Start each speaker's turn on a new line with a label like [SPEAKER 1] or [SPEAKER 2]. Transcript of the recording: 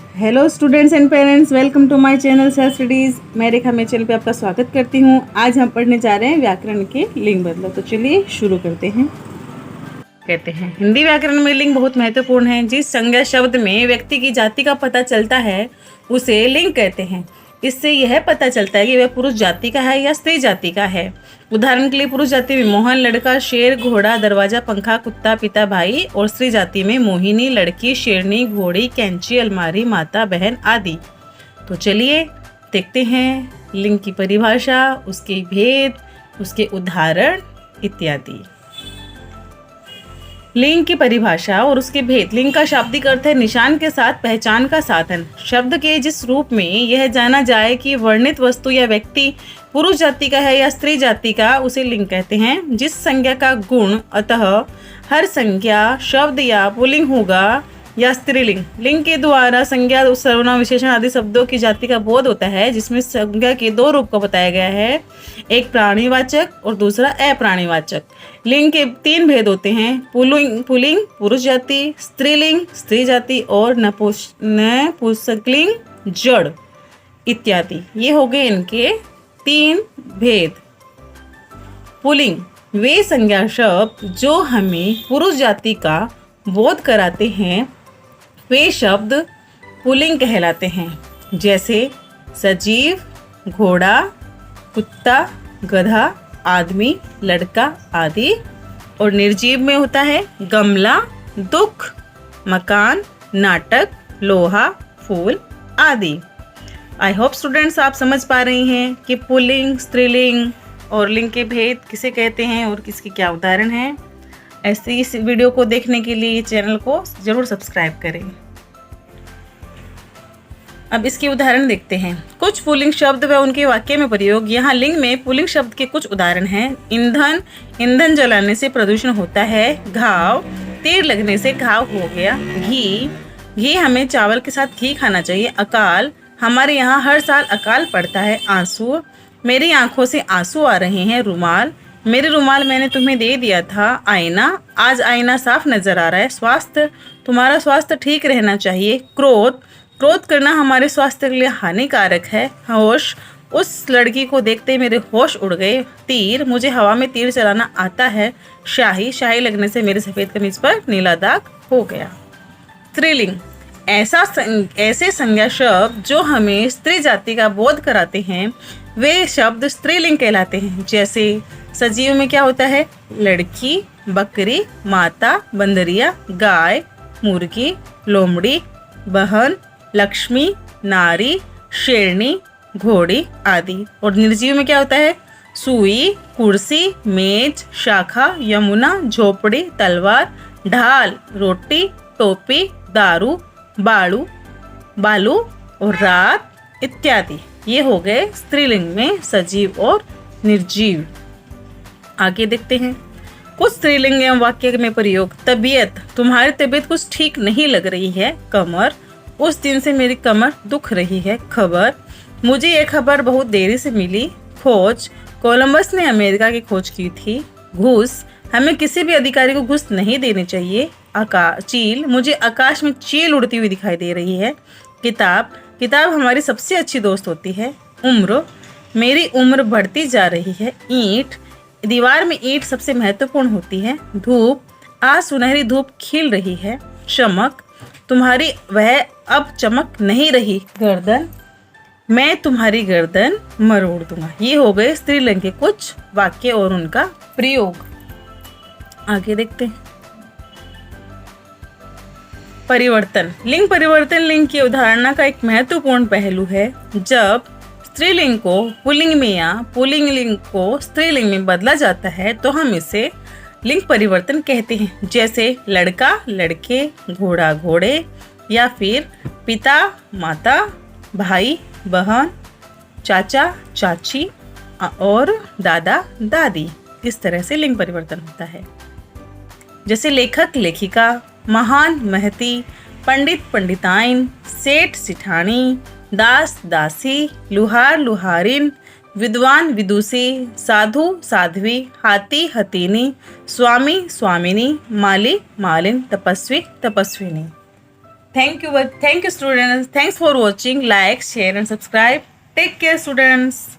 [SPEAKER 1] Hello students and parents, welcome to my channel self studies. मैं रेखा मेरे channel पे आपका स्वागत करती हूँ। आज हम पढ़ने जा रहे हैं व्याकरण के लिंग बदलाव। तो चलिए शुरू करते हैं। कहते हैं हिंदी व्याकरण में लिंग बहुत महत्वपूर्ण है। जिस संज्ञा शब्द में व्यक्ति की जाति का पता चलता है उसे लिंग कहते हैं। इससे यह पता चलता है कि वह पुरुष जाति का है या स्त्री जाति का है। उदाहरण के लिए पुरुष जाति में मोहन, लड़का, शेर, घोड़ा, दरवाजा, पंखा, कुत्ता, पिता, भाई, और स्त्री जाति में मोहिनी, लड़की, शेरनी, घोड़ी, कैंची, अलमारी, माता, बहन आदि। तो चलिए देखते हैं लिंग की परिभाषा, उसके भेद, उसके उदाहरण इत्यादि। लिंग की परिभाषा और उसके भेद। लिंग का शाब्दिक अर्थ है निशान के साथ पहचान का साधन। शब्द के जिस रूप में यह जाना जाए कि वर्णित वस्तु या व्यक्ति पुरुष जाति का है या स्त्री जाति का, उसे लिंग कहते हैं। जिस संज्ञा का गुण अतः हर संज्ञा शब्द या पुल्लिंग होगा या स्त्रीलिंग। लिंग के द्वारा संज्ञा, सर्वनाम, विशेषण आदि शब्दों की जाति का बोध होता है, जिसमें संज्ञा के दो रूप को बताया गया है, एक प्राणीवाचक और दूसरा अप्राणीवाचक। लिंग के तीन भेद होते हैं, पुल्लिंग पुरुष जाति, स्त्रीलिंग स्त्री जाति, और नपुंसकलिंग जड़ इत्यादि। ये हो गए इनके तीन भेद। पुल्लिंग वे संज्ञा शब्द जो हमें पुरुष जाति का बोध कराते हैं, वे शब्द पुल्लिंग कहलाते हैं। जैसे सजीव, घोड़ा, कुत्ता, गधा, आदमी, लड़का आदि। और निर्जीव में होता है गमला, दुख, मकान, नाटक, लोहा, फूल आदि। आई होप स्टूडेंट्स आप समझ पा रही हैं कि पुल्लिंग, स्त्रीलिंग और लिंग के भेद किसे कहते हैं और किसके क्या उदाहरण हैं। ऐसे इस वीडियो को देखने के लिए चैनल को जरूर सब्सक्राइब करें। अब इसके उदाहरण देखते हैं। कुछ पुल्लिंग शब्द व उनके वाक्य में प्रयोग। यहाँ लिंग में पुल्लिंग शब्द के कुछ उदाहरण हैं। ईंधन, ईंधन जलाने से प्रदूषण होता है। घाव, तीर लगने से घाव हो गया। घी, घी हमें चावल के साथ घी खाना चाहिए। अकाल, हमारे यहाँ हर साल अकाल पड़ता है। आंसू, मेरी आंखों से आंसू आ रहे हैं। रुमाल, मेरे रुमाल मैंने तुम्हें दे दिया था। आईना, आज आईना साफ नजर आ रहा है। स्वास्थ्य, तुम्हारा स्वास्थ्य ठीक रहना चाहिए। क्रोध, क्रोध करना हमारे स्वास्थ्य के लिए हानिकारक है। होश, उस लड़की को देखते मेरे होश उड़ गए। तीर, मुझे हवा में तीर चलाना आता है। शाही, शाही लगने से मेरे सफ़ेद कमीज पर नीला दाग हो गया। स्त्रीलिंग ऐसे संज्ञा शब्द जो हमें स्त्री जाति का बोध कराते हैं, वे शब्द स्त्रीलिंग कहलाते हैं। जैसे सजीव में क्या होता है, लड़की, बकरी, माता, बंदरिया, गाय, मुर्गी, लोमड़ी, बहन, लक्ष्मी, नारी, शेरनी, घोड़ी आदि। और निर्जीव में क्या होता है, सुई, कुर्सी, मेज, शाखा, यमुना, झोपड़ी, तलवार, ढाल, रोटी, टोपी, दारू, बालू और रात इत्यादि। ये हो गए स्त्रीलिंग में सजीव और निर्जीव। आगे देखते हैं कुछ स्त्रीलिंग एवं वाक्य में प्रयोग। तबीयत, तुम्हारी तबीयत कुछ ठीक नहीं लग रही है। कमर, उस दिन से मेरी कमर दुख रही है। खबर, मुझे ये खबर बहुत देरी से मिली। खोज, कोलंबस ने अमेरिका की खोज की थी। घूस, हमें किसी भी अधिकारी को घूस नहीं देनी चाहिए। चील, मुझे आकाश में चील उड़ती हुई दिखाई दे रही है। किताब, किताब हमारी सबसे अच्छी दोस्त होती है। उम्र, मेरी उम्र बढ़ती जा रही है। ईंट, दीवार में ईंट सबसे महत्वपूर्ण होती है। धूप, आज सुनहरी धूप खिल रही है। चमक, तुम्हारी वह अब चमक नहीं रही। गर्दन, मैं तुम्हारी गर्दन मरोड़ दूंगा। ये हो गए स्त्रीलिंग के कुछ वाक्य और उनका प्रयोग। आगे देखते हैं परिवर्तन। लिंग परिवर्तन लिंग की अवधारणा का एक महत्वपूर्ण पहलू है। जब स्त्रीलिंग को पुल्लिंग में या पुल्लिंग को स्त्रीलिंग में बदला जाता है तो हम इसे लिंग परिवर्तन कहते हैं। जैसे लड़का, लड़के, घोड़ा, घोड़े, या फिर पिता, माता, भाई, बहन, चाचा, चाची और दादा, दादी। इस तरह से लिंग परिवर्तन होता है। जैसे लेखक, लेखिका, महान, महती, पंडित, पंडिताइन, सेठ, सिठानी, दास, दासी, लुहार, लुहारिन, विद्वान, विदुषी, साधु, साध्वी, हाथी, हथीनी, स्वामी, स्वामिनी, माली, मालिन, तपस्वी, तपस्विनी। Thank you students. Thanks for watching. Like, share and subscribe. Take care students.